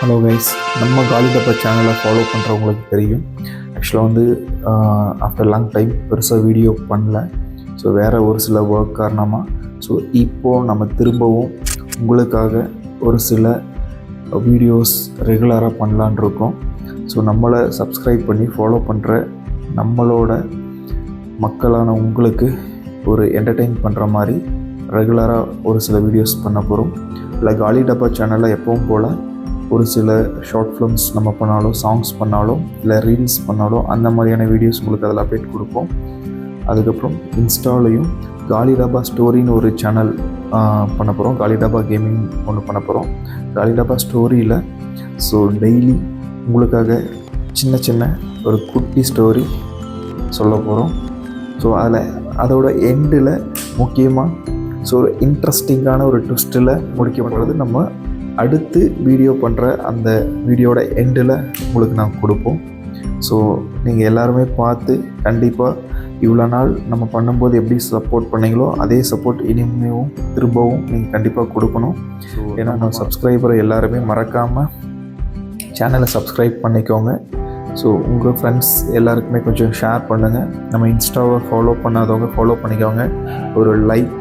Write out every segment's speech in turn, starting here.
Hello guys, நம்ம காலி டப்பா சேனலை ஃபாலோ பண்ணுறவங்களுக்கு தெரியும். ஆக்சுவலாக வந்து ஆஃப்டர் லாங் டைம் பெருசாக வீடியோ பண்ணல. ஸோ வேறு ஒரு சில ஒர்க் காரணமாக ஸோ இப்போது நம்ம திரும்பவும் உங்களுக்காக ஒரு சில வீடியோஸ் ரெகுலராக பண்ணலான் இருக்கோம். ஸோ நம்மளை சப்ஸ்கிரைப் பண்ணி ஃபாலோ பண்ணுற நம்மளோட மக்களான உங்களுக்கு ஒரு என்டர்டெயின் பண்ணுற மாதிரி ரெகுலராக ஒரு சில வீடியோஸ் பண்ண போகிறோம். இல்லை காலி டப்பா சேனலில் எப்பவும் போல் ஒரு சில ஷார்ட் ஃபிலிம்ஸ் நம்ம பண்ணாலும், சாங்ஸ் பண்ணாலும், இல்லை ரீல்ஸ் பண்ணாலும் அந்த மாதிரியான வீடியோஸ் உங்களுக்கு அதில் அப்டேட் கொடுப்போம். அதுக்கப்புறம் இன்ஸ்டாலையும் காலி டப்பா ஸ்டோரின்னு ஒரு சேனல் பண்ண போகிறோம். காலி டப்பா கேமிங் ஒன்று பண்ண போகிறோம். காலி டப்பா ஸ்டோரியில் ஸோ டெய்லி உங்களுக்காக சின்ன சின்ன ஒரு குட்டி ஸ்டோரி சொல்ல போகிறோம். ஸோ அதோட எண்டில் முக்கியமாக ஸோ ஒரு இன்ட்ரெஸ்டிங்கான ஒரு ட்விஸ்ட்டில் முடிக்கப்படுறது நம்ம அடுத்து வீடியோ பண்ணுற அந்த வீடியோட எண்டில் உங்களுக்கு நான் கொடுப்போம். ஸோ நீங்கள் எல்லாருமே பார்த்து கண்டிப்பாக இவ்வளோ நாள் நம்ம பண்ணும்போது எப்படி சப்போர்ட் பண்ணீங்களோ அதே சப்போர்ட் இனிமேவும் திரும்பவும் நீங்கள் கண்டிப்பாக கொடுக்கணும். ஏன்னா நம்ம சப்ஸ்கிரைபரை எல்லாருமே மறக்காமல் சேனலை சப்ஸ்கிரைப் பண்ணிக்கோங்க. ஸோ உங்கள் ஃப்ரெண்ட்ஸ் எல்லாருக்குமே கொஞ்சம் ஷேர் பண்ணுங்கள். நம்ம இன்ஸ்டாவை ஃபாலோ பண்ணாதவங்க ஃபாலோ பண்ணிக்கோங்க. ஒரு லைக்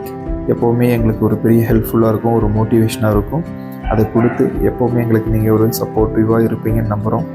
எப்போவுமே எங்களுக்கு ஒரு பெரிய ஹெல்ப்ஃபுல்லாக இருக்கும், ஒரு மோட்டிவேஷனாக இருக்கும். அதை கொடுத்து எப்போவுமே எங்களுக்கு நீங்கள் ஒரு சப்போர்ட்டிவாக இருப்பீங்கன்னு நம்புகிறோம்.